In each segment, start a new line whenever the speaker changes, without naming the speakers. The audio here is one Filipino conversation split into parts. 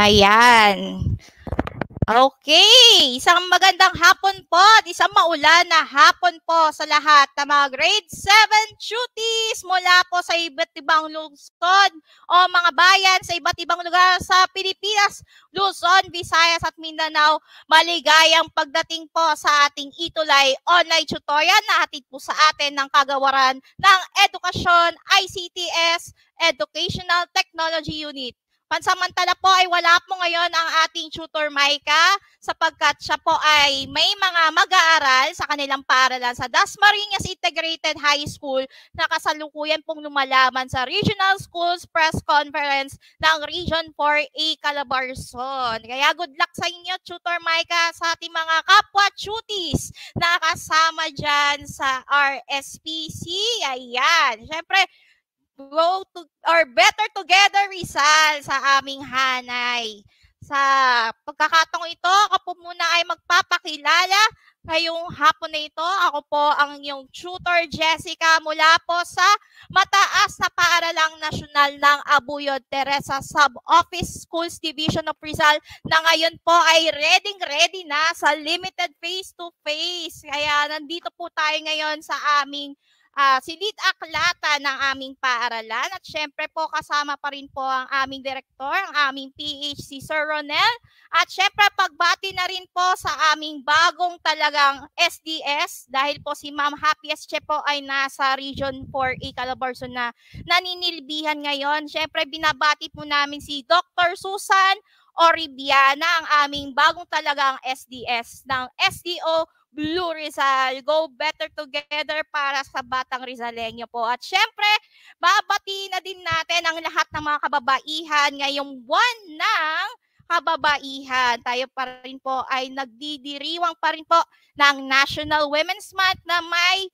Ayan. Okay, isang magandang hapon po at isang maulan na hapon po sa lahat ng mga grade 7 cuties mula po sa iba't ibang lungsod o mga bayan sa iba't ibang lugar sa Pilipinas, Luzon, Visayas at Mindanao. Maligayang pagdating po sa ating Itulay online tutorial na hatid po sa atin ng Kagawaran ng Edukasyon ICTS Educational Technology Unit. Pansamantala po ay wala po ngayon ang ating tutor Micah sapagkat siya po ay may mga mag-aaral sa kanilang paaralan sa Dasmariñas Integrated High School na kasalukuyan pong lumalaman sa Regional Schools Press Conference ng Region 4A Calabarzon. Kaya good luck sa inyo, tutor Micah, sa ating mga kapwa tuties na kasama dyan sa RSPC. Ayan, syempre, go to or better together Rizal sa aming hanay. Sa pagkakataong ito, ako po muna ay magpapakilala ngayong hapon na ito. Ako po ang inyong tutor Jessica mula po sa Mataas na Paaralang Nasyonal ng Abuyod Teresa Sub-Office Schools Division of Rizal na ngayon po ay ready na sa limited face-to-face. Kaya nandito po tayo ngayon sa aming silid-aklatan ng aming paaralan at syempre po kasama pa rin po ang aming direktor, ang aming PH si Sir Ronel at syempre pagbati na rin po sa aming bagong talagang SDS dahil po si Ma'am Happy Esche po ay nasa Region 4A Calabarzon na naninilbihan ngayon. Syempre binabati po namin si Dr. Susan Oribiana, ang aming bagong talagang SDS ng SDO Blue Rizal. Go better together para sa batang Rizaleño po. At syempre, babati na din natin ang lahat ng mga kababaihan ngayong buwan ng kababaihan. Tayo pa rin po ay nagdidiriwang pa rin po ng National Women's Month na may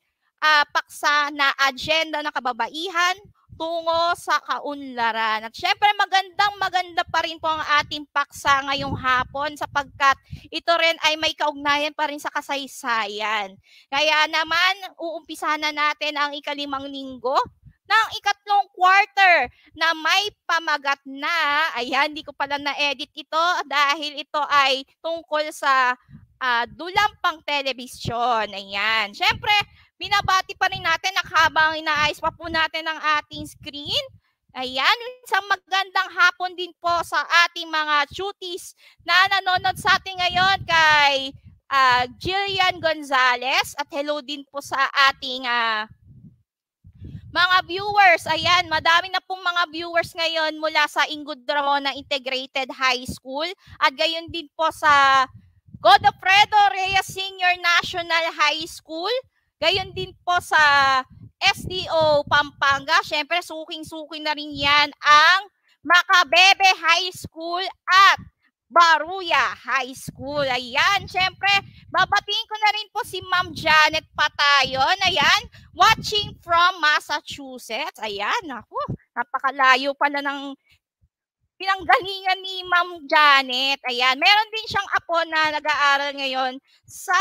paksa na agenda ng kababaihan tungo sa kaunlaran. At syempre maganda pa rin po ang ating paksa ngayong hapon sapagkat ito rin ay may kaugnayan pa rin sa kasaysayan. Kaya naman uumpisahan na natin ang ika-5 linggo ng ikatlong quarter na may pamagat na, ayan, hindi ko pala na-edit ito dahil ito ay tungkol sa dulang pang telebisyon. Ayan. Syempre, binabati pa rin natin habang inaayos pa po natin ang ating screen. Ayan, isang magandang hapon din po sa ating mga cuties na nanonood sa atin ngayon kay Jillian Gonzalez at hello din po sa ating mga viewers. Ayan, madami na pong mga viewers ngayon mula sa Ingud Ramona Integrated High School at gayon din po sa Godofredo Reyes Senior National High School. Gayon din po sa SDO Pampanga. Siyempre, suking-suking na rin yan ang Macabebe High School at Baruya High School. Ayan, siyempre, babatiin ko na rin po si Ma'am Janet Patayon. Ayan, watching from Massachusetts. Ayan, ako, napakalayo pala ng pinanggalingan ni Ma'am Janet. Ayan, meron din siyang apo na nag-aaral ngayon sa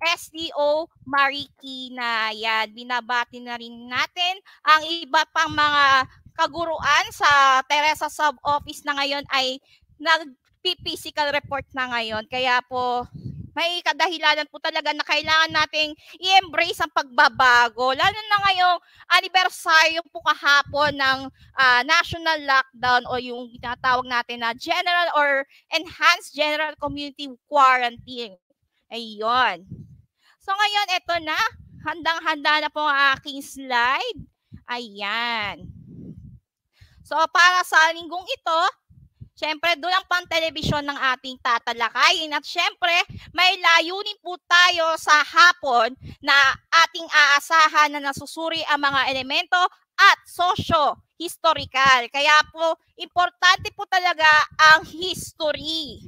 SDO Marikina. Yan, binabati na rin natin ang iba pang mga kaguruan sa Teresa Sub-Office na ngayon ay nag-physical report na ngayon. Kaya po, may kadahilanan po talaga na kailangan nating i-embrace ang pagbabago. Lalo na ngayong anibersaryo po kahapon ng national lockdown o yung tinatawag natin na general or enhanced general community quarantine. Ayun. So ngayon, ito na. Handang-handa na po ang aking slide. Ayan. So para sa linggong ito, syempre doon ang pang-telebisyon ng ating tatalakayin. At syempre, may layunin po tayo sa hapon na ating aasahan na nasusuri ang mga elemento at socio-historical. Kaya po, importante po talaga ang history.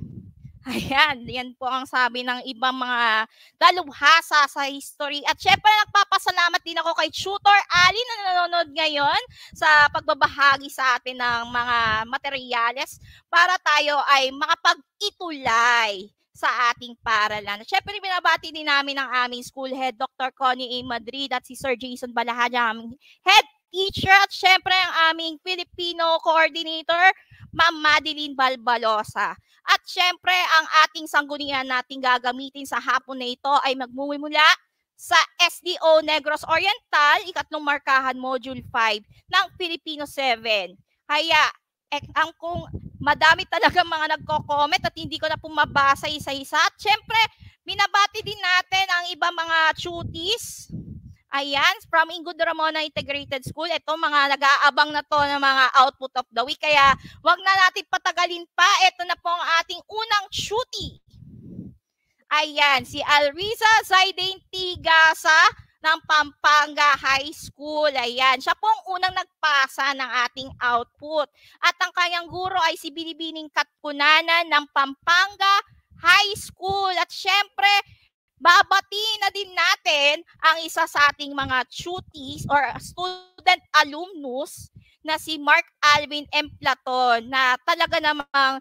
Ayan, yan po ang sabi ng ibang mga dalubhasa sa history. At syempre, nagpapasalamat din ako kay Tutor Ali na nanonood ngayon sa pagbabahagi sa atin ng mga materyales para tayo ay makapag-itulay sa ating paaralan. At syempre, binabati din namin ang aming school head, Dr. Connie A. Madrid at si Sir Jason Balahaja, aming head teacher at syempre ang aming Filipino coordinator, Ma'am Madeline Balbalosa. At syempre, ang ating sanggunian natin gagamitin sa hapon na ito ay magmumula sa SDO Negros Oriental, ikatlong markahan, Module 5 ng Filipino 7. Kaya, ang kung madami talaga mga nagko-comment at hindi ko na po mabasa isa-isa. At syempre, binabati din natin ang ibang mga cuties. Ayan, from Ingud Ramona Integrated School. Ito, mga nag-aabang na to ng mga output of the week. Kaya, wag na natin patagalin pa. Ito na po ang ating unang cutie. Ayan, si Alriza Zaidane Tigasa ng Pampanga High School. Ayan, siya po ang unang nagpasa ng ating output. At ang kanyang guro ay si Binibining Katkunanan ng Pampanga High School. At syempre, babati na din natin ang isa sa ating mga cuties or student alumnus na si Mark Alvin M. Platon, na talaga namang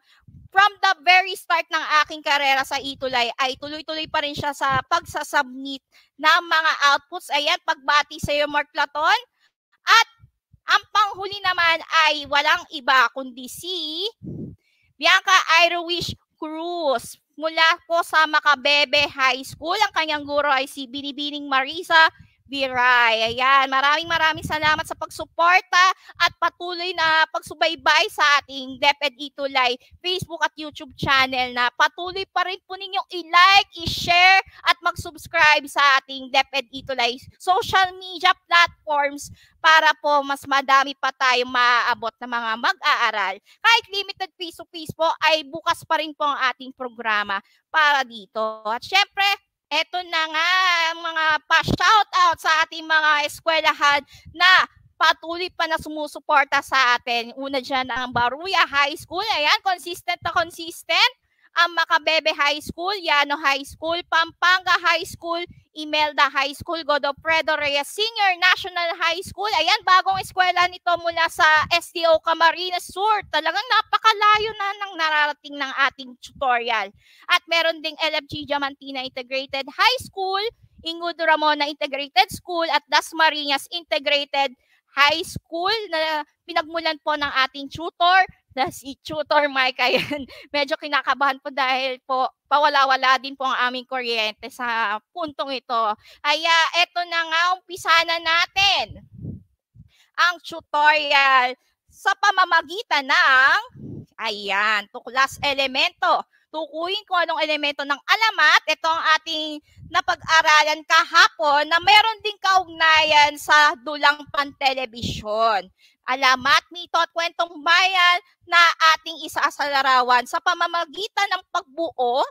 from the very start ng aking karera sa Itulay ay tuloy-tuloy pa rin siya sa pagsasubmit ng mga outputs. Ayan, pagbati sa iyo, Mark Platon. At ang panghuli naman ay walang iba kundi si Bianca Irowish Cruz mula po sa Macabebe High School. Ang kanyang guro ay si Binibining Marisa Viray. Ayan, maraming salamat sa pagsuporta at patuloy na pagsubaybay sa ating DepEd Itulay Facebook at YouTube channel, na patuloy pa rin po ninyong i-like, i-share at mag-subscribe sa ating DepEd Itulay social media platforms para po mas madami pa tayong maaabot na mga mag-aaral. Kahit limited piso-piso po ay bukas pa rin po ang ating programa para dito. At syempre, eto na nga ang mga pa-shoutout sa ating mga eskwelahan na patuloy pa na sumusuporta sa atin. Una dyan ang Baruya High School. Ayan, consistent na consistent. Ang Macabebe High School, Llano High School, Pampanga High School, Imelda High School, Godofredo Reyes Senior National High School. Ayan, bagong eskwela nito mula sa SDO Camarines Sur. Talagang napakalayo na nang nararating ng ating tutorial. At meron ding LFG Diamantina Integrated High School, Ingud Ramona Integrated School, at Dasmariñas Integrated High School na pinagmulan po ng ating tutor, na si Tutor Mike. Ayan, medyo kinakabahan po dahil po pawala-wala din po ang aming kuryente sa puntong ito. Kaya eto na nga, umpisa na natin ang tutorial sa pamamagitan ng, ayan, tuklas elemento. Tukuyin kung anong elemento ng alamat. Ito ang ating napag-aralan kahapon na meron ding kaugnayan sa dulang pantelebisyon. Alamat, mito at kwentong bayan na ating isasalarawan sa pamamagitan ng pagbuo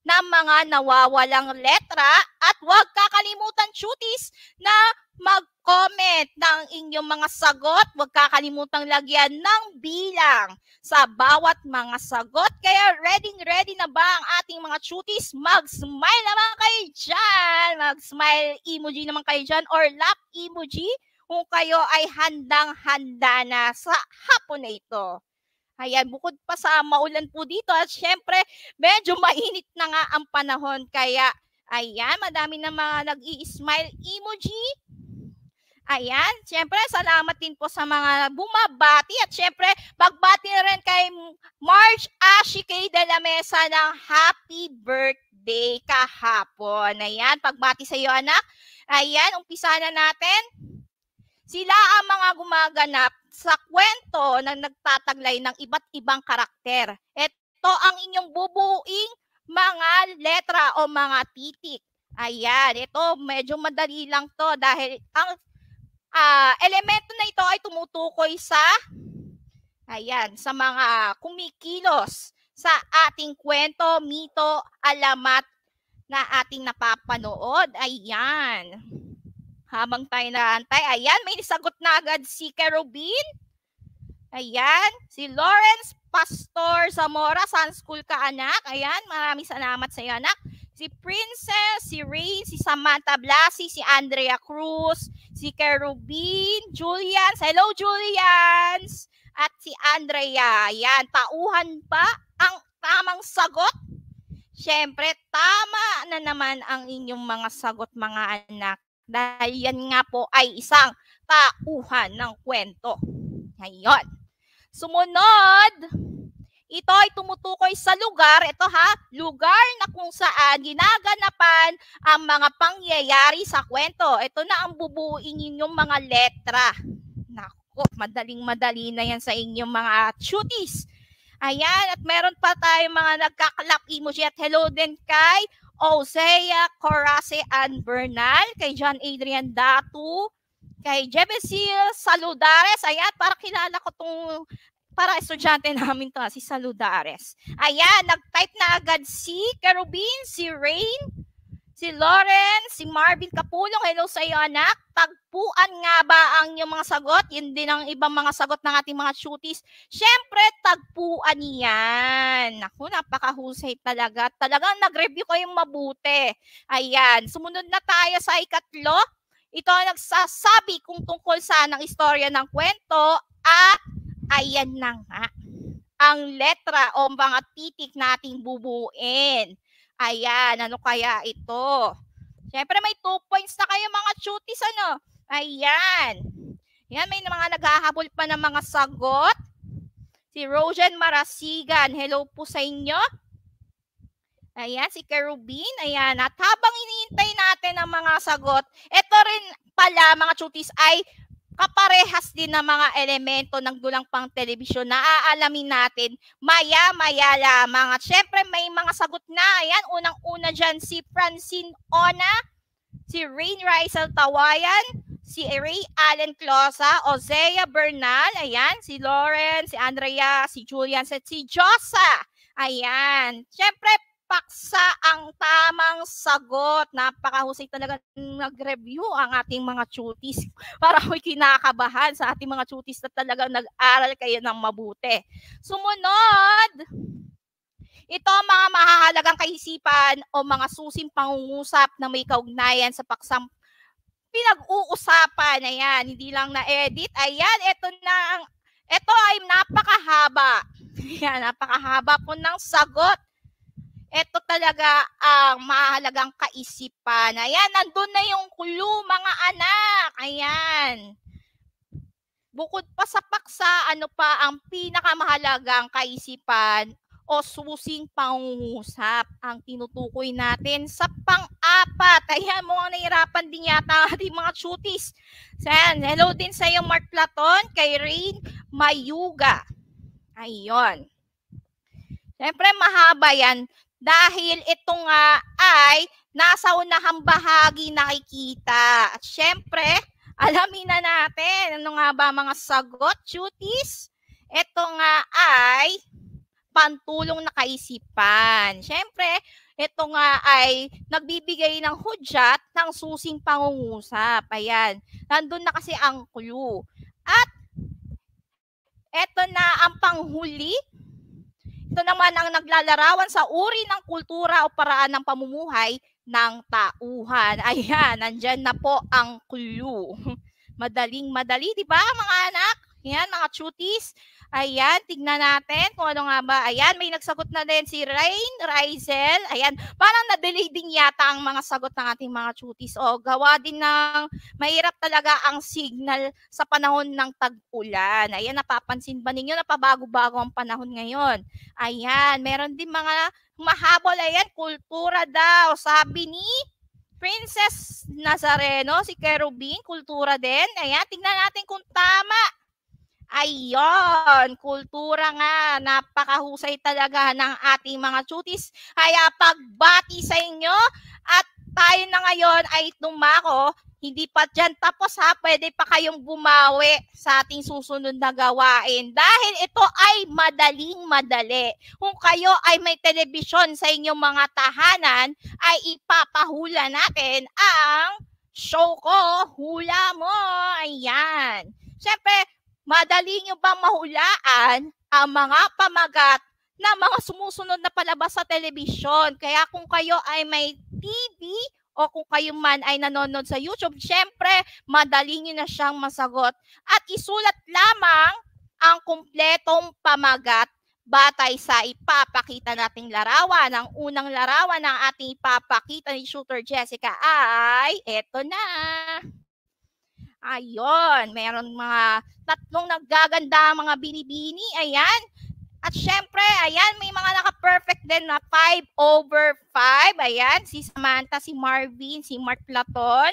ng mga nawawalang letra. At huwag kakalimutan, cuties, na mag-comment ng inyong mga sagot. Huwag kakalimutan lagyan ng bilang sa bawat mga sagot. Kaya ready na ba ang ating mga cuties? Mag-smile naman kayo dyan. Mag-smile emoji naman kayo dyan or laugh emoji kung kayo ay handang-handa na sa hapon na ito. Ayan, bukod pa sa maulan po dito at syempre medyo mainit na nga ang panahon. Kaya ayan, madami na mga nag-i-smile emoji. Ayan, syempre salamat din po sa mga bumabati at syempre pagbati na rin kay Marge Ashike de la Mesa ng happy birthday kahapon. Ayan, pagbati sa iyo, anak. Ayan, umpisa na natin. Sila ang mga gumaganap sa kwento na nagtataglay ng iba't ibang karakter. Ito ang inyong bubuing mga letra o mga titik. Ayan, ito medyo madali lang to dahil ang elemento na ito ay tumutukoy sa, ayan, sa mga kumikilos sa ating kwento, mito, alamat na ating napapanood. Ayan. Habang tayo naantay, ayan, may sagot na agad si Kerubin. Ayan, si Lawrence Pastor Zamora, Sun School ka, anak. Ayan, maraming salamat sa iyo, anak. Si Princess, si Rain, si Samantha Blasi, si Andrea Cruz, si Kerubin, Julians. Hello, Julians! At si Andrea. Ayan, tauhan pa ang tamang sagot. Siyempre, tama na naman ang inyong mga sagot, mga anak. Dahil yan nga po ay isang tauhan ng kwento. Ngayon. Sumunod, ito ay tumutukoy sa lugar, ito ha, lugar na kung saan ginaganapan ang mga pangyayari sa kwento. Ito na ang bubuuin ninyong mga letra. Naku, madaling-madali na yan sa inyong mga cuties. Ayan, at meron pa tayong mga nagkaklap emoji at hello din kay Osea Corace and Bernal, kay John Adrian Datu, kay Jebesil Saludares. Ayan, para kilala ko tong para estudyante namin to, si Saludares. Ayan, nag-type na agad si Kerubin, si Rain, si Lauren, si Marvin Kapulong. Hello sa iyo, anak. Tagpuan nga ba ang iyong mga sagot? Yun din ang ibang mga sagot ng ating mga cuties. Siyempre, tagpuan yan. Naku, napakahusay talaga. Talagang nag-review kayong mabuti. Ayan, sumunod na tayo sa ikatlo. Ito ang nagsasabi kung tungkol saan ang istorya ng kwento at ayan na nga, ang letra o mga titik nating bubuin. Ayan, ano kaya ito? Siyempre may 2 points na kayo mga cuties, ano? Ayan. Yan, may mga naghahabol pa ng mga sagot. Si Rojan Marasigan, hello po sa inyo. Ayan, si Kerubin. Ayan, at habang iniintay natin ang mga sagot, ito rin pala mga cuties ay kaparehas din ng mga elemento ng dulang pang telebisyon na aalamin natin maya-maya lamang. At syempre may mga sagot na. Ayan, unang-una dyan si Francine Ona, si Rain Rizal Tawayan, si Ray Allen Closa, Osea Bernal, ayan, si Lauren, si Andrea, si Julian, at si Josa. Ayan, syempre paksa ang tamang sagot. Napakahusay talaga nag-review ang ating mga cuties. Para may kinakabahan sa ating mga cuties na talagang nag-aral kayo ng mabuti. Sumunod, ito ang mga mahahalagang kaisipan o mga susing pangungusap na may kaugnayan sa paksang pinag-uusapan. Ayan, hindi lang na-edit. Ayan, ito ay napakahaba. Ayan, napakahaba po ng sagot. Ito talaga ang mahalagang kaisipan. Ayan, nandun na yung clue, mga anak. Ayan. Bukod pa sa paksa, ano pa ang pinakamahalagang kaisipan o susing pangungusap ang tinutukoy natin sa pang-apat. Ayan, mukhang nahirapan din yata ang ating mga cuties. Ayan, hello din sa iyo, Mark Platon, kay Rain Mayuga. Ayun. Siyempre, mahaba yan. Dahil ito nga ay nasa unahang bahagi nakikita. At syempre, alamin na natin ano nga ba mga sagot, cuties. Ito nga ay pantulong na kaisipan. Syempre, ito nga ay nagbibigay ng hudyat ng susing pangungusap. Ayan, nandun na kasi ang clue. At ito na ang panghuli. Ito naman ang naglalarawan sa uri ng kultura o paraan ng pamumuhay ng tauhan. Ayan, nandyan na po ang clue. Madaling-madali, di ba mga anak? Ayan, mga cuties. Ayan, tignan natin kung ano nga ba. Ayan, may nagsagot na din si Rain, Rizel. Ayan, parang na-delay din yata ang mga sagot ng ating mga cuties. O, gawa din ng mahirap talaga ang signal sa panahon ng tag-ulan. Ayan, napapansin ba ninyo? Napabago-bago ang panahon ngayon. Ayan, meron din mga mahabol. Ayan, kultura daw. Sabi ni Princess Nazareno, si Kerubin, kultura din. Ayan, tingnan natin kung tama. Ayun, kultura nga. Napakahusay talaga ng ating mga cuties. Kaya pagbati sa inyo at tayo na ngayon ay tumako. Hindi pa dyan tapos ha, pwede pa kayong bumawi sa ating susunod na gawain. Dahil ito ay madaling-madali. Kung kayo ay may telebisyon sa inyong mga tahanan, ay ipapahula natin ang show ko, Hula Mo. Ayan. Siyempre, madali nyo bang mahulaan ang mga pamagat na mga sumusunod na palabas sa telebisyon? Kaya kung kayo ay may TV o kung kayo man ay nanonood sa YouTube, syempre, madali nyo na siyang masagot. At isulat lamang ang kumpletong pamagat batay sa ipapakita nating larawan. Ang unang larawan ng ating ipapakita ni Shooter Jessica ay eto na. Ayun, meron mga tatlong naggaganda mga binibini. Ayan. At syempre, ayan, may mga naka-perfect din na 5/5. Ayan, si Samantha, si Marvin, si Mark Platon,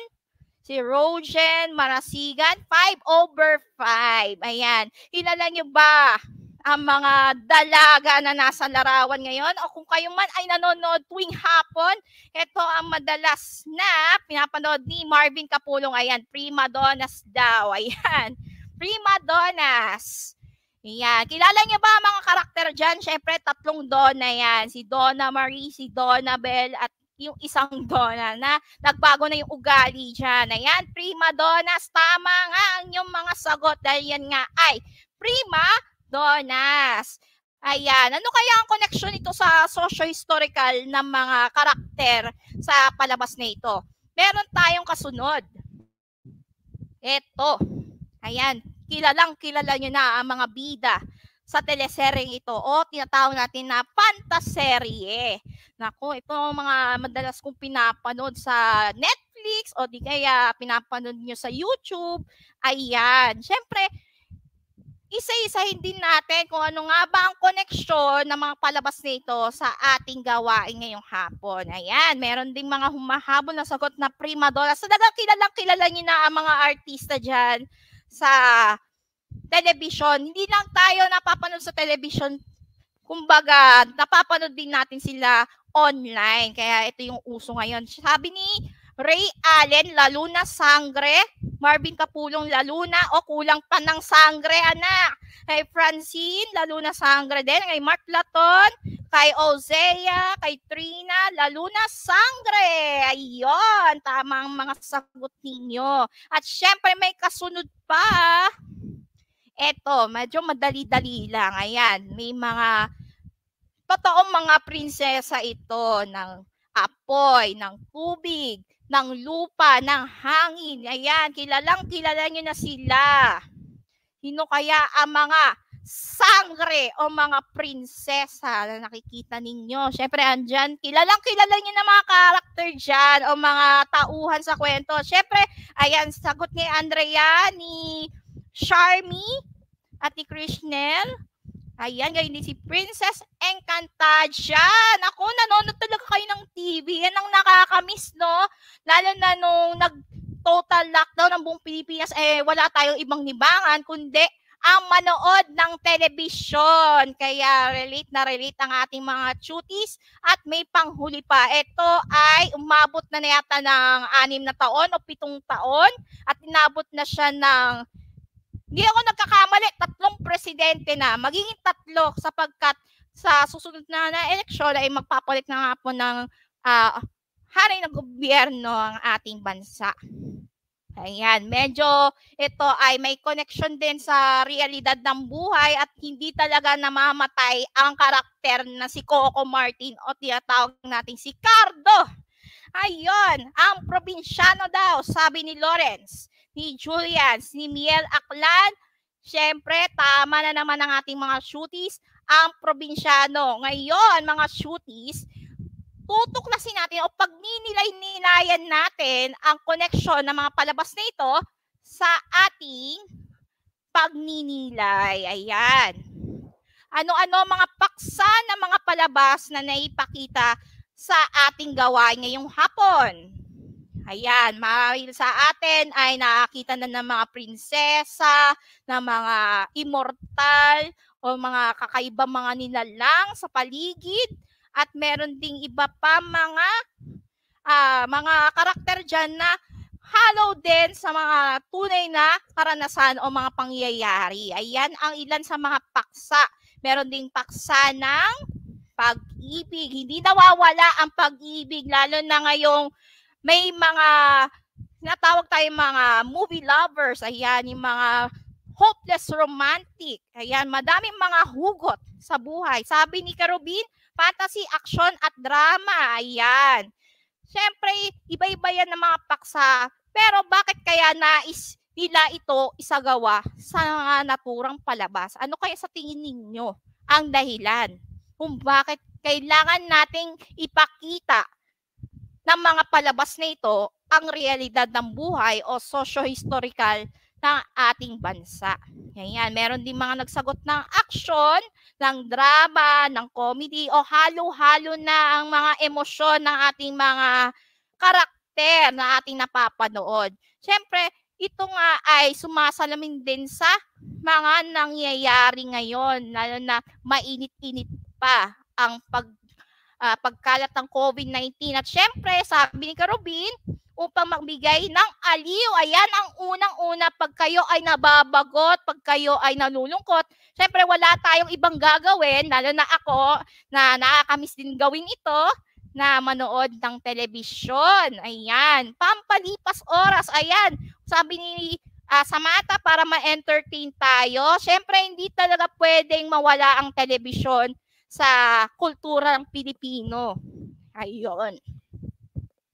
si Rogen Marasigan, 5/5. Ayan, kilala nyo ba ang mga dalaga na nasa larawan ngayon? O kung kayo man ay nanonood tuwing hapon, ito ang madalas na pinapanood ni Marvin Kapulong. Ayan, prima donnas daw. Ayan, prima donnas. Ayan, kilala niyo ba mga karakter dyan? Siyempre, tatlong Donna yan. Si Donna Marie, si Donna Belle, at yung isang Donna na nagbago na yung ugali dyan. Ayan, prima donnas. Tama nga ang yung mga sagot dahil yan nga ay prima donnas. Ayan, ano kaya ang connection nito sa socio-historical ng mga karakter sa palabas na ito? Meron tayong kasunod. Ito. Ayan, kilala nyo na ang mga bida sa teleseryeng ito o tinatawag natin na pantaserye. Naku, ito ang mga madalas kong pinapanood sa Netflix o di kaya pinapanood nyo sa YouTube. Ayan, syempre, isa-isahin din natin kung ano nga ba ang koneksyon ng mga palabas nito sa ating gawain ngayong hapon. Ayan, meron ding mga humahabol na sagot na prima donnas. Talagang kilala nyo na ang mga artista dyan sa television. Hindi lang tayo napapanood sa television, kumbaga napapanood din natin sila online. Kaya ito yung uso ngayon. Sabi ni Ray Allen, lalo na sangre. Marvin Kapulong, lalo na o kulang pa ng sangre, anak. Kay Francine, lalo na sangre din. Kay Mark Platon, kay Ozea, kay Trina, lalo na sangre. Ayun, tamang mga sagot ninyo. At syempre may kasunod pa. Eto, medyo madali-dali lang. Ayan, may mga totoong mga prinsesa ito ng apoy, ng tubig, ng lupa, ng hangin. Ayan, kilala nyo na sila. Sino kaya ang mga sangre o mga prinsesa na nakikita ninyo? Siyempre, andyan, kilala nyo na mga karakter dyan o mga tauhan sa kwento. Siyempre, ayan, sagot ni Andrea, ni Charmy, at ni Krishnel. Ayan, ganyan din si Princess Encantadia. Ako, nanonood talaga kayo ng TV. Yan ang nakakamiss, no? Lalo na nung nag-total lockdown ng buong Pilipinas, wala tayong ibang libangan, kundi ang manood ng television. Kaya relate na relate ang ating mga cuties. At may panghuli pa. Ito ay umabot na yata ng 6 na taon o 7 taon. At inabot na siya ng, hindi ako nagkakamali, 3 presidente na. Magiging 3 sapagkat sa susunod na eleksyon ay magpapalit na nga po ng hari ng gobyerno ang ating bansa. Ayan, medyo ito ay may connection din sa realidad ng buhay at hindi talaga namamatay ang karakter na si Coco Martin o tinatawag natin si Cardo. Ayun, ang probinsyano daw, sabi ni Lawrence, ni Julian, ni Miel Aklan. Siyempre, tama na naman ang ating mga shooties, ang probinsyano. Ngayon, mga shooties, tutuklasin natin o pagninilay-nilayan natin ang koneksyon ng mga palabas na ito sa ating pagninilay. Ayan. Ano-ano mga paksa ng mga palabas na naipakita sa ating gawain ngayong hapon? Ayan, marahil sa atin ay nakakita na ng mga prinsesa, ng mga immortal, o mga kakaibang mga nilalang sa paligid. At meron ding iba pa mga karakter dyan na halo din sa mga tunay na karanasan o mga pangyayari. Ayan ang ilan sa mga paksa. Meron ding paksa ng pag-ibig. Hindi nawawala ang pag-ibig, lalo na ngayong may mga natawag tayong mga movie lovers. Ayan, yung mga hopeless romantic. Ayan, madaming mga hugot sa buhay. Sabi ni Karubin, fantasy, action, at drama. Ayan. Siyempre, iba-iba yan ng mga paksa. Pero bakit kaya nais nila ito isagawa sa naturang palabas? Ano kaya sa tingin ninyo ang dahilan kung bakit kailangan nating ipakita ng mga palabas na ito ang realidad ng buhay o socio-historical ng ating bansa. Ganyan. Meron din mga nagsagot ng action, ng drama, ng comedy, o halo-halo na ang mga emosyon ng ating mga karakter na ating napapanood. Siyempre, ito nga ay sumasalamin din sa mga nangyayari ngayon, lalo na mainit-init pa ang pagkalat ng COVID-19. At syempre, sabi ni Karubin, upang magbigay ng aliw. Ayan ang unang-una pag kayo ay nababagot, pag kayo ay nalulungkot. Siyempre, wala tayong ibang gagawin, lalo na ako, na nakakamiss din gawin ito, na manood ng telebisyon. Ayan. Pampalipas oras. Ayan. Sabi ni Samantha, para ma-entertain tayo. Siyempre, hindi talaga pwedeng mawala ang telebisyon sa kultura ng Pilipino. Ayun.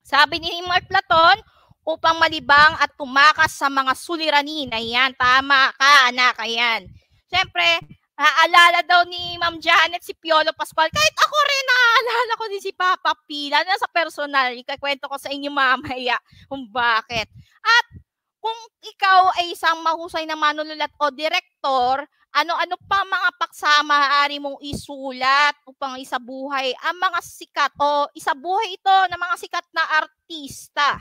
Sabi ni Mark Platon, upang malibang at tumakas sa mga suliranin. Ayan, tama ka, anak. Ayan. Siyempre, naalala daw ni Ma'am Janet si Piolo Pascual. Kahit ako rin, naaalala ko din si Papa P. Lalo sa personal, ikakwento ko sa inyo mamaya kung bakit. At kung ikaw ay isang mahusay na manunulat o direktor, ano-ano pa mga paksa maaari mong isulat upang isabuhay ang mga sikat o isabuhay ito ng mga sikat na artista.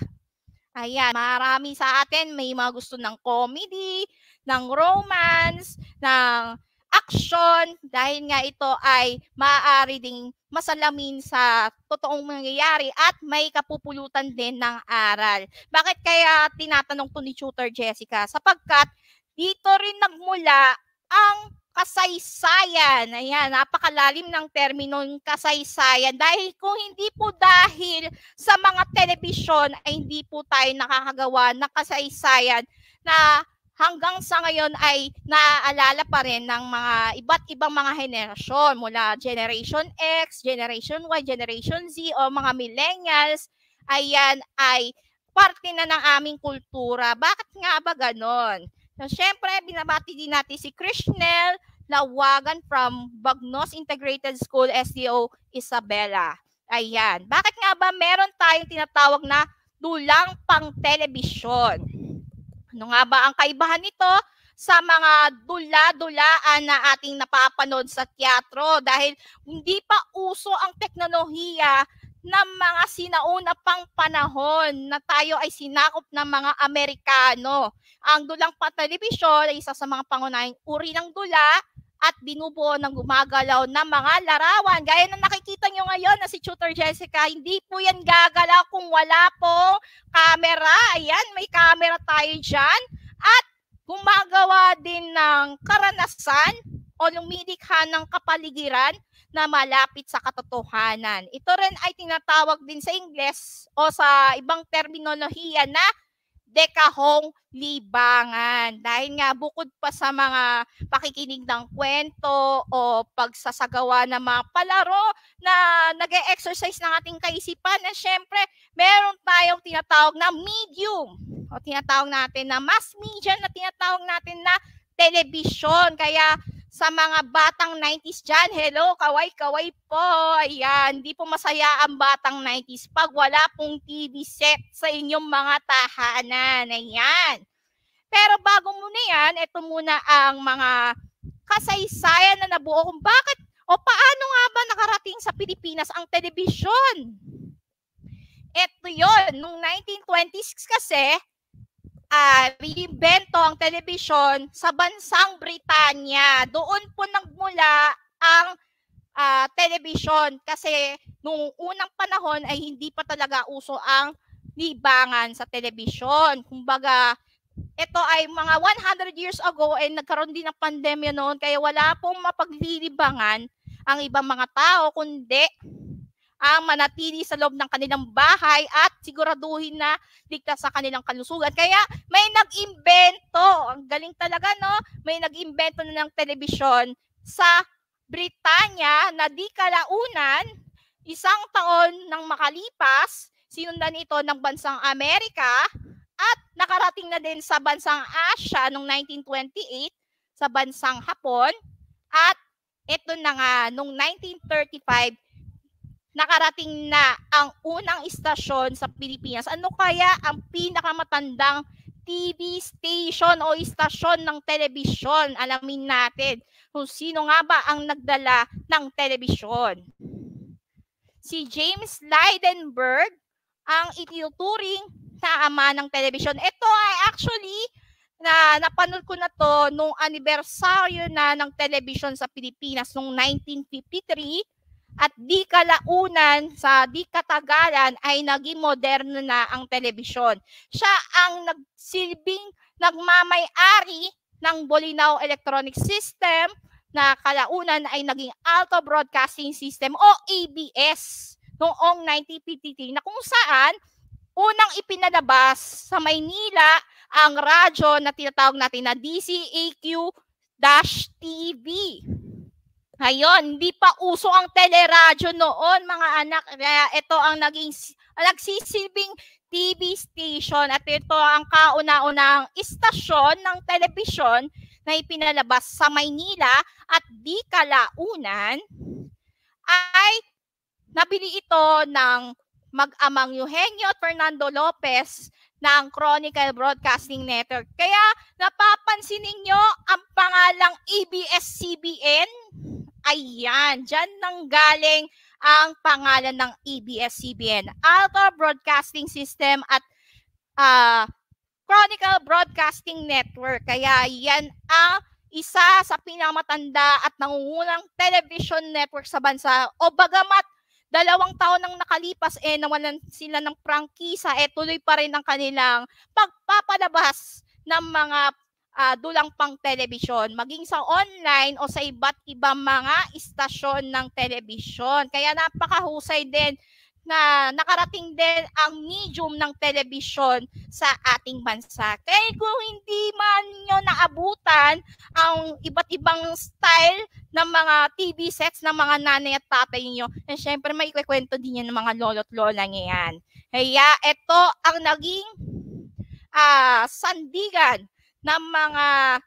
Ayan, marami sa atin may mga gusto ng comedy, ng romance, ng action, dahil nga ito ay maaari ding masalamin sa totoong mangyayari at may kapupulutan din ng aral. Bakit kaya tinatanong to ni Tutor Jessica? Sapagkat dito rin nagmula ang kasaysayan. Ayan, napakalalim ng terminong kasaysayan. Dahil kung hindi po dahil sa mga telebisyon ay hindi po tayo nakakagawa ng kasaysayan na hanggang sa ngayon ay naaalala pa rin ng mga iba't ibang mga henerasyon mula Generation X, Generation Y, Generation Z o mga millennials. Ayan ay parte na ng aming kultura. Bakit nga ba ganon? So, syempre, binabati din natin si Krishnel Lawagan from Bagnos Integrated School, SDO Isabela. Ayan. Bakit nga ba meron tayong tinatawag na dulang pang telebisyon? Ano nga ba ang kaibahan nito sa mga dula-dulaan na ating napapanood sa teatro? Dahil hindi pa uso ang teknolohiya ng mga sinauna pang panahon na tayo ay sinakop ng mga Amerikano. Ang dulang pang-telebisyon ay isa sa mga pangunahing uri ng dula at binubuo ng gumagalaw na mga larawan. Gaya na nakikita nyo ngayon na si Tutor Jessica, hindi po yan gagalaw kung wala pong camera. Ayan, may camera tayo dyan. At gumagawa din ng karanasan o lumidikha ng kapaligiran na malapit sa katotohanan. Ito rin ay tinatawag din sa Ingles o sa ibang terminolohiya na dekahong libangan. Dahil nga bukod pa sa mga pakikinig ng kwento o pagsasagawa ng mga palaro na nag-e-exercise ng ating kaisipan, na syempre meron tayong tinatawag na medium o tinatawag natin na mass media, na tinatawag natin na telebisyon. Kaya sa mga batang 90s dyan, hello, kaway-kaway po. Ayan, hindi po masaya ang batang 90s pag wala pong TV set sa inyong mga tahanan. Ayan. Pero bago muna yan, ito muna ang mga kasaysayan na nabuo kung bakit o paano nga ba nakarating sa Pilipinas ang telebisyon. Ito yon, noong 1926 kasi, reimbento ang telebisyon sa bansang Britanya. Doon po nagmula ang telebisyon kasi nung unang panahon ay hindi pa talaga uso ang libangan sa telebisyon. Kumbaga, ito ay mga 100 years ago ay nagkaroon din ng pandemya noon kaya wala pong mapaglilibangan ang ibang mga tao kundi ang manatili sa loob ng kanilang bahay at siguraduhin na ligtas sa kanilang kalusugan. Kaya may nag-imbento, ang galing talaga, no? May nag-imbento na ng telebisyon sa Britanya na di kalaunan, isang taon nang makalipas, sinundan ito ng bansang Amerika at nakarating na din sa bansang Asia noong 1928, sa bansang Hapon, at ito na nga, noong 1935, nakarating na ang unang istasyon sa Pilipinas. Ano kaya ang pinakamatandang TV station o istasyon ng telebisyon? Alamin natin kung sino nga ba ang nagdala ng telebisyon. Si James Leidenberg ang itinuturing na ama ng telebisyon. Ito ay actually napanood ko na to nung anibersaryo na ng telebisyon sa Pilipinas noong 1953 at di kalaunan sa di katagalan ay naging moderno na ang telebisyon. Siya ang nagsilbing nagmamay-ari ng Bolinao Electronic System na kalaunan ay naging Alto Broadcasting System o ABS noong 1953 na kung saan unang ipinalabas sa Maynila ang radyo na tinatawag natin na DCAQ-TV. Ngayon, hindi pa uso ang teleradyo noon, mga anak. Kaya ito ang nagsisilbing TV station at ito ang kauna-unang istasyon ng telebisyon na ipinalabas sa Maynila at di kalaunan ay nabili ito ng mag-amang Eugenio at Fernando Lopez ng Chronicle Broadcasting Network. Kaya napapansin ninyo ang pangalang ABS-CBN? Ayan, dyan nanggaling ang pangalan ng ABS-CBN, Alto Broadcasting System at Chronicle Broadcasting Network. Kaya yan ang isa sa pinakamatanda at nangungunang television network sa bansa. O bagamat 2 taon nang nakalipas, nawalan sila ng prangkisa, tuloy pa rin ang kanilang pagpapalabas ng mga dulang pang telebisyon, maging sa online o sa iba't ibang mga istasyon ng telebisyon. Kaya napakahusay din na nakarating din ang medium ng telebisyon sa ating bansa. Kaya kung hindi man nyo naabutan ang iba't ibang style ng mga TV sets ng mga nanay at tatay nyo, syempre may ikwekwento din yan ng mga lolo't lola nyo yan. Kaya ito ang naging sandigan ng mga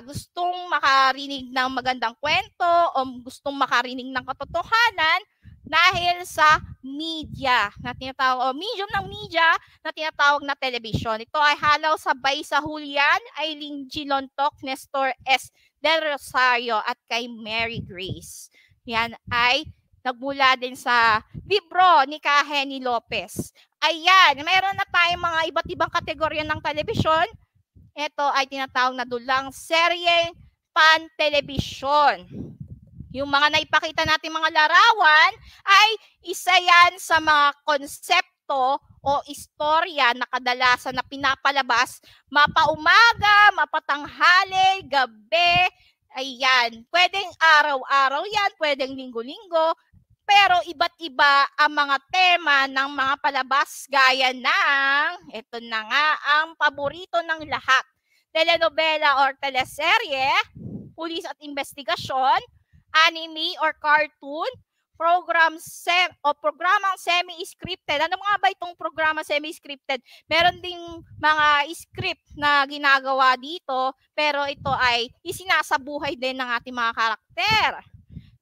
gustong makarinig ng magandang kwento o gustong makarinig ng katotohanan dahil sa media na tinatawag, o medium ng media na tinatawag na television. Ito ay halaw sabay sa Julian Aileen G. Lontoc, Nestor S. Del Rosario at kay Mary Grace. Yan ay nagmula din sa libro ni Henny Lopez. Ayan, meron na tayong mga iba't ibang kategorya ng television. Ito ay tinatawag na dulang seryeng pan-television. Yung mga naipakita natin mga larawan ay isa yan sa mga konsepto o istorya na kadalasan na pinapalabas mapaumaga, mapatanghali, gabi. Ayan, pwedeng araw-araw yan, pwedeng linggo-linggo. Pero iba't iba ang mga tema ng mga palabas gaya ng, ito na nga ang paborito ng lahat, telenovela or teleserye, pulis at investigasyon, anime or cartoon, programang semi-scripted. Ano nga ba itong programa semi-scripted? Meron ding mga script na ginagawa dito, pero ito ay isinasabuhay din ng ating mga karakter.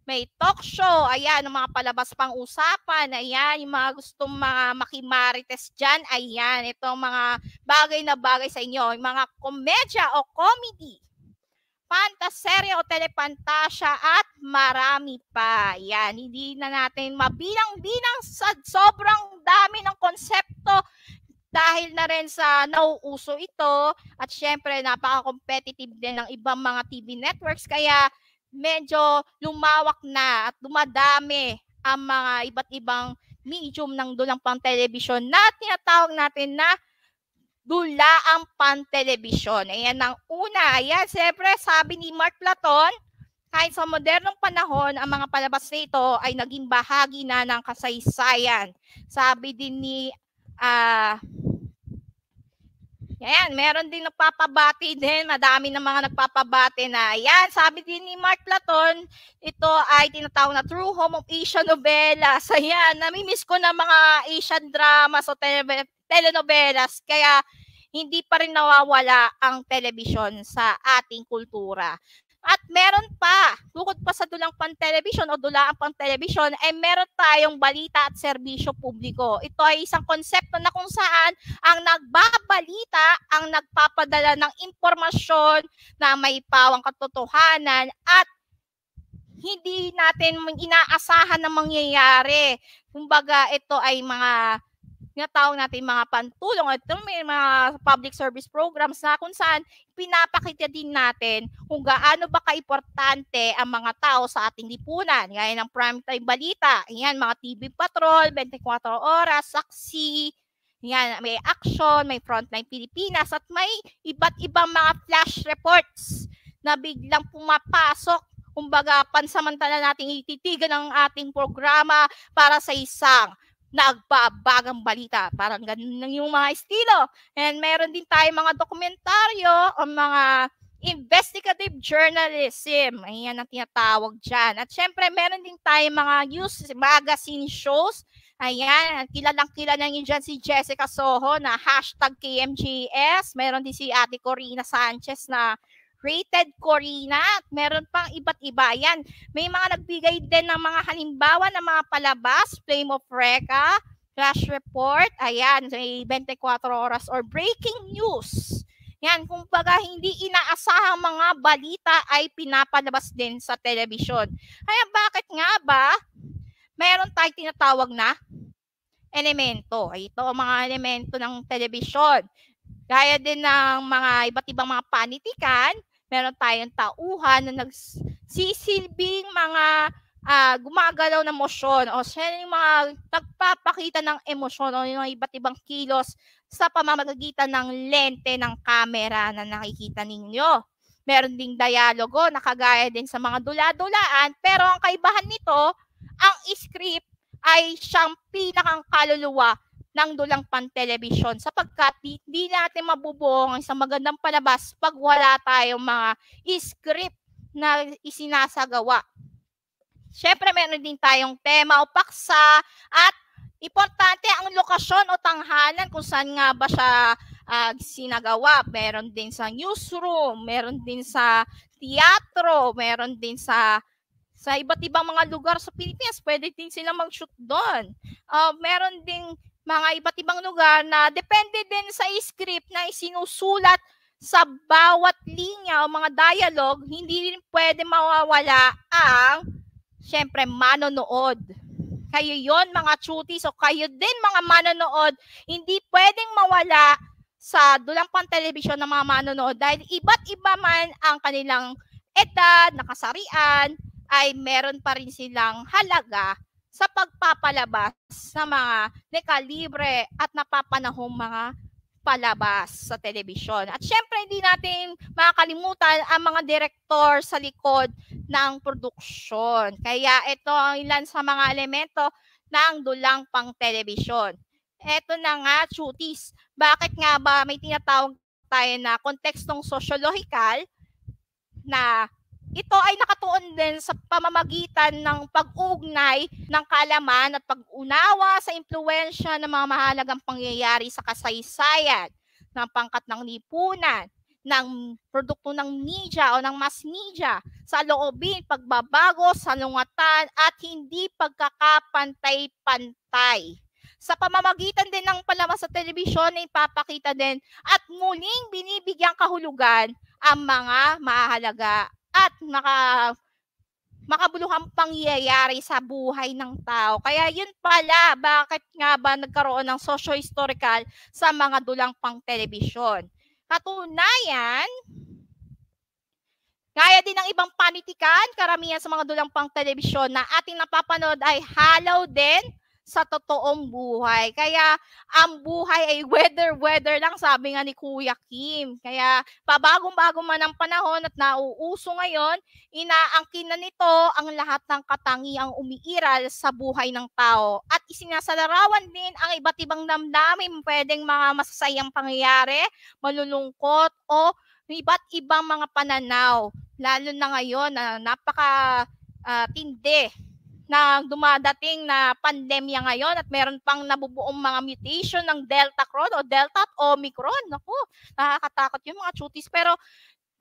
May talk show, ayan, yung mga palabas pang usapan, ayan, yung mga gustong mga makimarites dyan, ayan, itong mga bagay na bagay sa inyo, yung mga komedya o comedy, fantaserya o telepantasya at marami pa. Yan, hindi na natin mabilang-bilang sa sobrang dami ng konsepto dahil na rin sa nauuso ito at syempre napaka-competitive din ng ibang mga TV networks kaya medyo lumawak na at dumadami ang mga iba't ibang medium ng dulang pang television na tinatawag natin na dulaang pan-telebisyon. Ayan ang una. Ayan, siyempre, sabi ni Mark Platon, kahit sa modernong panahon, ang mga palabas nito ay naging bahagi na ng kasaysayan. Sabi din ni, ayan, meron din nagpapabati din. Madami na mga nagpapabati na. Ayan, sabi din ni Mark Platon, ito ay tinatawag na true home of Asian novelas. Ayan, namimiss ko na mga Asian dramas o telenovelas. Kaya hindi pa rin nawawala ang telebisyon sa ating kultura. At meron pa, bukod pa sa dulang pang-telebisyon o dulaang pang-telebisyon, ay meron tayong balita at serbisyo publiko. Ito ay isang konsepto na kung saan ang nagbabalita ang nagpapadala ng impormasyon na may pawang katotohanan at hindi natin inaasahan na mangyayari. Kumbaga, ito ay mga tinatawag natin mga pantulong at may mga public service programs na kung saan pinapakita din natin kung gaano ba kaimportante ang mga tao sa ating lipunan. Gaya ng primetime balita, yan, mga TV Patrol, 24 Oras, Saksi, yan, may Action, may Frontline Pilipinas, at may iba't ibang mga flash reports na biglang pumapasok. Kumbaga, pansamantala nating ititigan ang ating programa para sa isang nagbabagang balita. Parang ganun lang yung mga estilo. And meron din tayo mga dokumentaryo o mga investigative journalism. Ayan ang tinatawag dyan. At syempre, meron din tayo mga news magazine shows. Ayan, kilalang-kilala nyo dyan si Jessica Soho na #KMJS. Meron din si Ate Corina Sanchez na Rated Corina. Meron pang iba't iba. Yan. May mga nagbigay din ng mga halimbawa ng mga palabas, Flame of Recca, Flash Report, ayan, may 24 Oras or Breaking News. Yan, kumbaga hindi inaasahang mga balita ay pinapalabas din sa telebisyon. Kaya bakit nga ba meron tayong tinatawag na elemento? Ito ang mga elemento ng telebisyon. Gaya din ng mga iba't ibang mga panitikan, meron tayong tauhan na nagsisilbing mga gumagalaw ng emosyon o siya yung mga nagpapakita ng emosyon o yung iba't ibang kilos sa pamamagitan ng lente ng camera na nakikita ninyo. Meron ding dialogo na kagaya din sa mga dula-dulaan, pero ang kaibahan nito, ang script ay siyang pinakang kaluluwa ng dulang pan-telebisyon sapagkat hindi natin mabubuo ang isang magandang palabas pag wala tayong mga script na isinasagawa. Siyempre, meron din tayong tema o paksa at importante ang lokasyon o tanghalan kung saan nga ba siya sinagawa. Meron din sa newsroom, meron din sa teatro, meron din sa iba't ibang mga lugar sa Pilipinas. Pwede din silang mag-shoot doon. Meron ding mga iba't ibang lugar na depende din sa script na isinusulat sa bawat linya o mga dialogue, hindi rin pwede mawawala ang, syempre, manonood. Kayo yon mga chutis o kayo din mga manonood, hindi pwedeng mawala sa dulang pan-telebisyon ng mga manonood dahil iba't iba man ang kanilang edad, nakasarian, ay meron pa rin silang halaga sa pagpapalabas sa mga nekalibre at napapanahong mga palabas sa telebisyon. At syempre, hindi natin makakalimutan ang mga direktor sa likod ng produksyon. Kaya ito ang ilan sa mga elemento ng dulang pang telebisyon. Ito na nga, chutis. Bakit nga ba may tinatawag tayo na kontekstong sosyologikal na ito ay nakatuon din sa pamamagitan ng pag-ugnay ng kaalaman at pag-unawa sa impluwensya ng mga mahalagang pangyayari sa kasaysayan, ng pangkat ng lipunan, ng produkto ng media o ng mass media, sa loobin, pagbabago, salungatan at hindi pagkakapantay-pantay. Sa pamamagitan din ng palabas sa telebisyon ay ipapakita din at muling binibigyang kahulugan ang mga mahalaga at makabuluhang pangyayari sa buhay ng tao. Kaya yun pala, bakit nga ba nagkaroon ng socio-historical sa mga dulang pang telebisyon? Katunayan, gaya din ng ibang panitikan, karamihan sa mga dulang pang telebisyon na ating napapanood ay halaw din sa totoong buhay. Kaya ang buhay ay weather lang, sabi nga ni Kuya Kim. Kaya pabagong-bago man ang panahon at nauuso ngayon, inaangkin na nito ang lahat ng katangiang umiiral sa buhay ng tao. At isinasalarawan din ang iba't ibang damdamin, pwedeng mga masasayang pangyayari, malulungkot o iba't ibang mga pananaw. Lalo na ngayon na napaka-tindi na dumadating na pandemya ngayon at meron pang nabubuong mga mutation ng Delta Cron o Delta at Omicron. Naku, nakakatakot yung mga chutis. Pero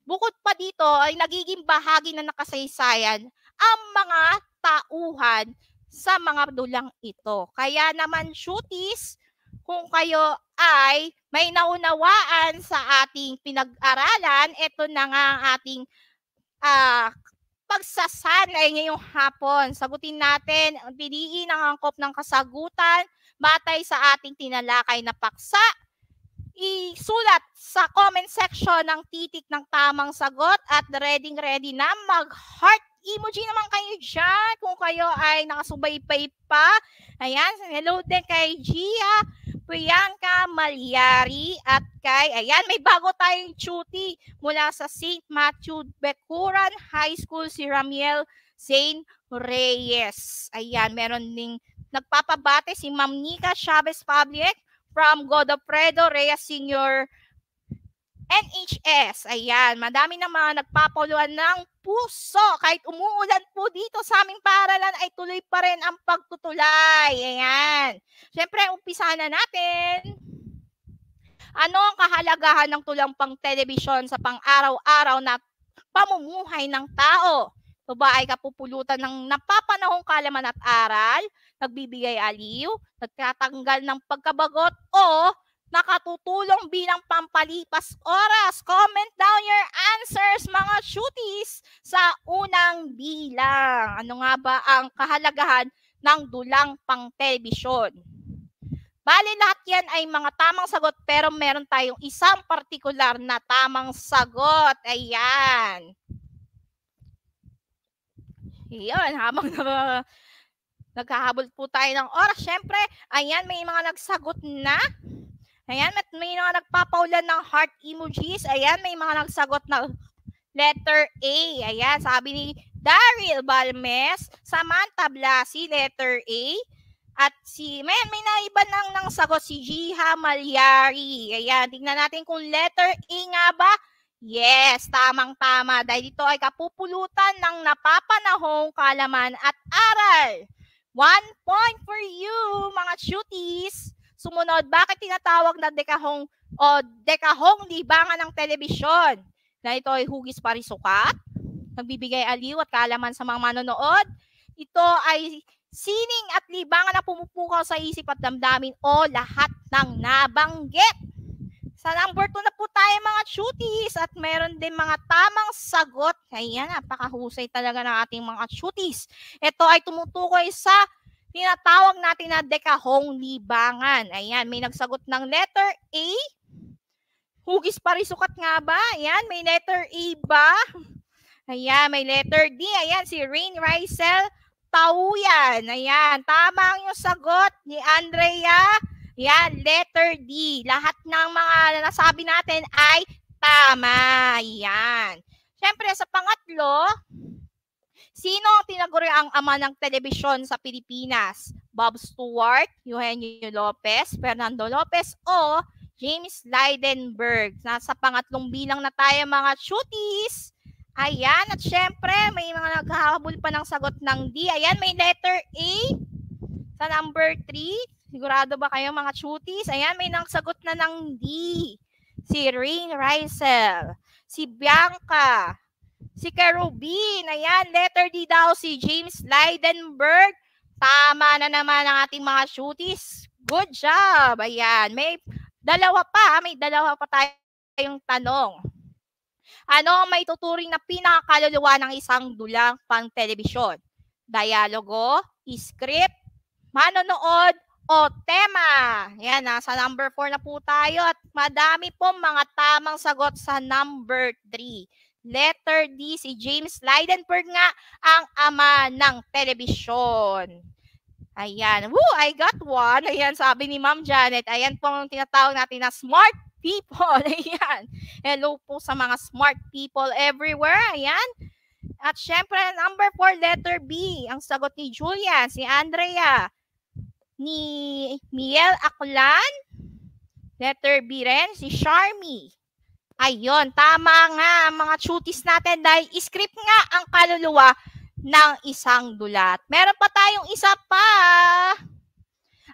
Bukod pa dito ay nagiging bahagi na nakasaysayan ang mga tauhan sa mga dulang ito. Kaya naman, shooties, kung kayo ay may naunawaan sa ating pinag-aralan, ito na nga ang ating pagsasanay ngayong hapon. Sagutin natin, piliin ang angkop ng kasagutan batay sa ating tinalakay na paksa. Isulat sa comment section ng titik ng tamang sagot at ready na mag-heart emoji naman kayo dyan kung kayo ay nakasubaybay pa. Ayan, hello din kay Gia, Priyanka Malyari at kay, ayan, may bago tayong chuti mula sa St. Matthew Bekuran High School, si Ramiel Zane Reyes. Ayan, meron ding nagpapabate si Ma'am Nika Chavez Public from Godofredo Reyes Senior NHS. Ayan, madami na mga nagpapuluan ng puso. Kahit umuulan po dito sa aming paaralan ay tuloy pa rin ang pagtutulay. Ayan. Siyempre, umpisa na natin. Ano ang kahalagahan ng tulang pang telebisyon sa pang-araw-araw na pamumuhay ng tao? Ito ba ay kapupulutan ng napapanahong kaalaman at aral, nagbibigay aliw, nagtatanggal ng pagkabagot, o nakatutulong bilang pampalipas oras? Comment down your answers, mga shooties, sa unang bilang. Ano nga ba ang kahalagahan ng dulang pang telebisyon? Bali, lahat yan ay mga tamang sagot, pero meron tayong isang partikular na tamang sagot. Ayan. Ayan, habang naghahabol po tayo ng oras, syempre, ayan, may mga nagsagot na. Ayan, may mga nagpapaulan ng heart emojis. Ayan, may mga nagsagot na letter A. Ayan, sabi ni Daryl Balmes, Samantha Blasi, letter A. At may naiba ng sagot si Jiha Malyari. Ayan, tingnan natin kung letter A nga ba. Yes, tamang-tama. Dahil ito ay kapupulutan ng napapanahong kaalaman at aral. 1 point for you, mga shooties. Sumunod, bakit tinatawag na dekahong o dekahong libangan ng telebisyon? Dahil ito ay hugis parisukat, nagbibigay aliw at kaalaman sa mga manonood. Ito ay sining at libangan na pumupukaw sa isip at damdamin o lahat ng nabanggit. Sa number 2 na po tayo, mga shooties, at meron din mga tamang sagot. Ayan, napakahusay talaga ng ating mga shooties. Ito ay tumutukoy sa tinatawag natin na dekahong libangan. Ayan, may nagsagot ng letter A. Hugis parisukat nga ba? Ayan, may letter A ba? Ayan, may letter D. Ayan, si Rain Rysel Tauyan. Ayan, tama yung sagot ni Andrea. Ayan, letter D. Lahat ng mga nasabi natin ay tama. Ayan. Siyempre, sa pangatlo, sino ang tinaguri ang ama ng telebisyon sa Pilipinas? Bob Stewart, Eugenio Lopez, Fernando Lopez, o James Leidenberg? Nasa pangatlong bilang na tayo, mga shooties. Ayan, at syempre, may mga naghahabol pa ng sagot ng D. Ayan, may letter A sa number 3. Sigurado ba kayo, mga shooties? Ayan, may nagsagot na ng D. Si Rain Rysel, si Bianca, si Kerubin. Ayan, letter D daw, si James Leidenberg. Tama na naman ang ating mga shooties. Good job. Ayan, may dalawa pa tayong tanong. Ano ang maituturing na pinakakaluluwa ng isang dulang pang telebisyon? Dialogo, script, manonood, o tema? Yan, nasa number 4 na po tayo at madami pong mga tamang sagot sa number 3. Letter D, si James Leidenberg nga ang ama ng telebisyon. Ayan. Woo, I got one. Ayan, sabi ni Ma'am Janet. Ayan po ang tinatawag natin na smart people. Ayan. Hello po sa mga smart people everywhere. Ayan. At syempre, number 4, letter B. Ang sagot ni Julian, si Andrea, ni Miel Aklan. Letter B rin, si Charmy. Ayun, tama nga mga shooties natin dahil script nga ang kaluluwa ng isang dulat. Meron pa tayong isa pa.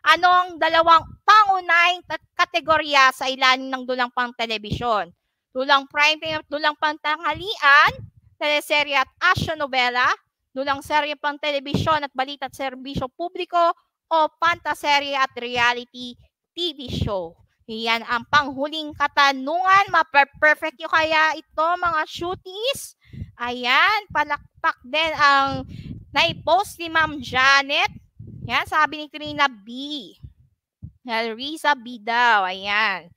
Ano ang dalawang pangunahing kategorya sa ilalim ng dulang pang telebisyon? dulang prime time at dulang pantanghalian, teleserye at action novela, dulang serye pang telebisyon at balita at serbisyo publiko, o pantaserye at reality TV show. Yan ang panghuling katanungan. Ma-perfect nyo kaya ito, mga shooties? Ayan, palakpak din ang nai-post ni Ma'am Janet. Yan, sabi ni Trina B. Risa B daw. Ayan.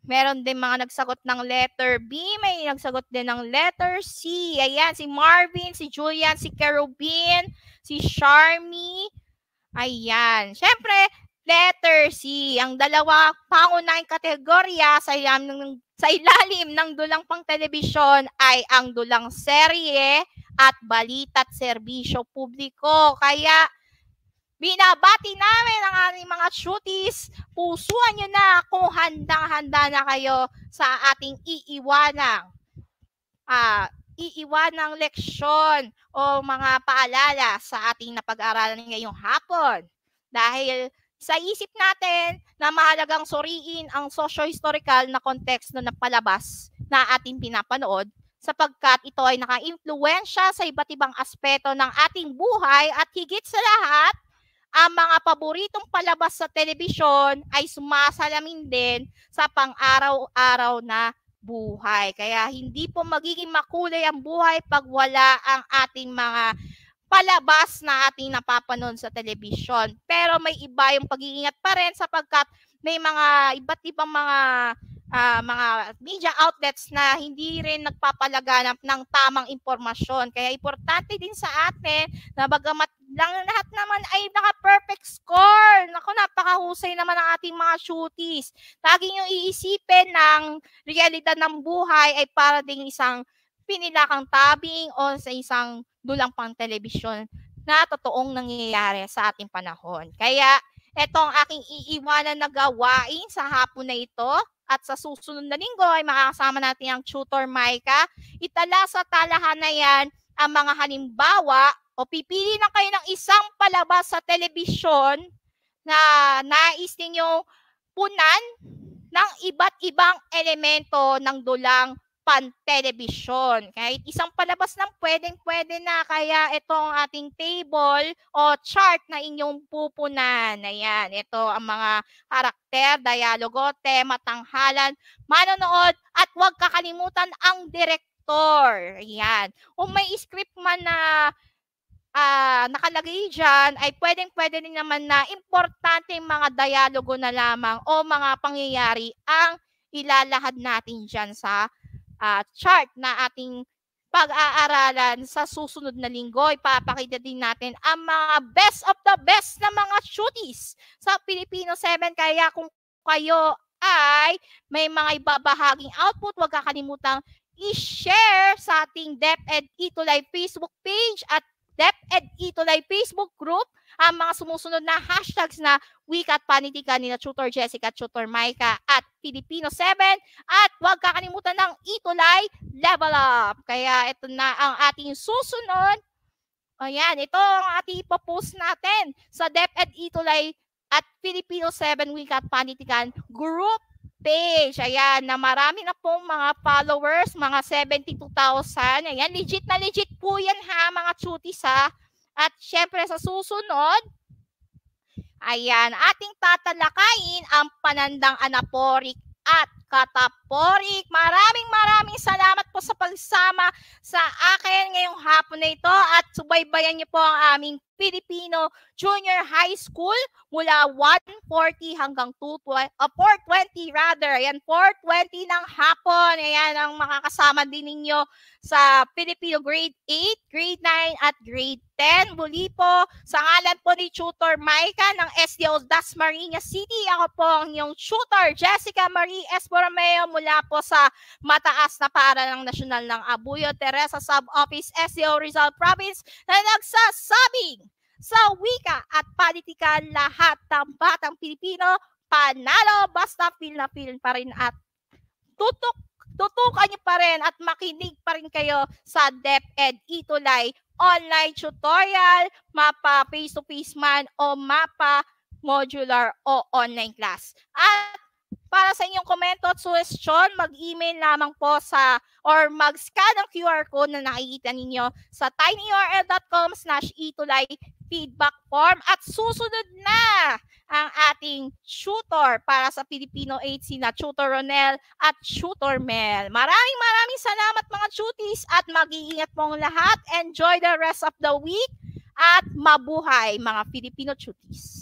Meron din mga nagsagot ng letter B. May nagsagot din ng letter C. Ayan, si Marvin, si Julian, si Kerubin, si Charmy. Ayan. Siyempre, letter C. Ang dalawa pangunahing kategorya sa ilalim ng dulang pang telebisyon ay ang dulang serye at balita at serbisyo publiko. Kaya, binabati namin ang aming mga shooties. Pusuan nyo na kung handang-handa na kayo sa ating iiwanang leksyon o mga paalala sa ating napag-aralan ngayong hapon. Dahil sa isip natin na mahalagang suriin ang socio-historical na konteksto ng palabas na ating pinapanood sapagkat ito ay naka-impluwensya sa iba't ibang aspeto ng ating buhay at higit sa lahat, ang mga paboritong palabas sa telebisyon ay sumasalamin din sa pang-araw-araw na buhay. Kaya hindi po magiging makulay ang buhay pag wala ang ating mga palabas na ating napapanood sa telebisyon. Pero may iba yung pag-iingat pa rin sapagkat may mga iba't ibang mga media outlets na hindi rin nagpapalaganap ng tamang impormasyon. Kaya importante din sa atin na bagamat lang lahat naman ay naka-perfect score. Naku, napakahusay naman ang ating mga shooties. Lagi nyo iisipin ng realidad ng buhay ay para ding isang pinilakang tabing o sa isang dulang pang telebisyon na totoong nangyayari sa ating panahon. Kaya etong aking iiwanan na gawain sa hapon na ito at sa susunod na linggo ay makakasama natin ang tutor Micah. Itala sa talahan na yan ang mga halimbawa o pipili lang kayo ng isang palabas sa telebisyon na nais ninyong punan ng iba't ibang elemento ng dulang pan-telebisyon. Kahit isang palabas lang pwede na. Kaya itong ating table o chart na inyong pupunan. Ayan, ito ang mga karakter, dialogo, tema, tanghalan, manonood, at huwag kakalimutan ang direktor. Ayan. Kung may script man na nakalagay dyan, ay pwede rin naman na importante yung mga dialogo na lamang o mga pangyayari ang ilalahad natin dyan sa chart na ating pag-aaralan sa susunod na linggo. Ipapakita din natin ang mga best of the best na mga shooties sa Filipino 7. Kaya kung kayo ay may mga ibabahaging output, huwag kakalimutan i-share sa ating DepEd Ito Live Facebook page at DepEd Ito Live Facebook group ang mga sumusunod na hashtags na Wika at Panitikan ni Tutor Jessica at Tutor Micah at Filipino 7. At huwag kakalimutan ng Ito Live Level Up. Kaya ito na ang ating susunod. Ayan, ito ang ating ipopost natin sa DepEd Ito Live at Filipino 7 Wika at Panitikan group page. Ayan, na marami na pong mga followers, mga 72,000. Ayan, legit na legit po yan ha, mga chutis ha. At syempre sa susunod, ayan, ating tatalakayin ang panandang anaporik at kataporik. Maraming salamat po sa pagsama sa akin ngayong hapon na ito at subaybayan niyo po ang aming Filipino Junior High School mula 1:40 hanggang 4:20 rather. Ayan, 4:20 ng hapon. Ayan ang makakasama din ninyo sa Filipino Grade 8, Grade 9 at Grade 10. Muli po, sa ngalan po ni Tutor Micah ng SDO Dasmariñas City, ako po ang inyong tutor, Jessica Marie Esporameo, mula po sa mataas na paaralang nasyonal ng Abuyo Teresa Sub-Office SDO Rizal Province na nagsasabing sa wika at panitikan lahat ng batang Pilipino, panalo basta feel na feel pa rin at tutukan niyo pa rin at makinig pa rin kayo sa DepEd Ito Live online tutorial, mapa face-to-face man o mapa modular o online class. At Para sa inyong komento at suggestion, mag-email lamang po sa or mag-scan ang QR code na nakikita ninyo sa tinyurl.com/itulay feedback form at susunod na ang ating tutor para sa Filipino 8 sina Tutor Ronel at Tutor Mel. Maraming salamat mga tuties at mag-iingat pong lahat. Enjoy the rest of the week at mabuhay mga Filipino tuties.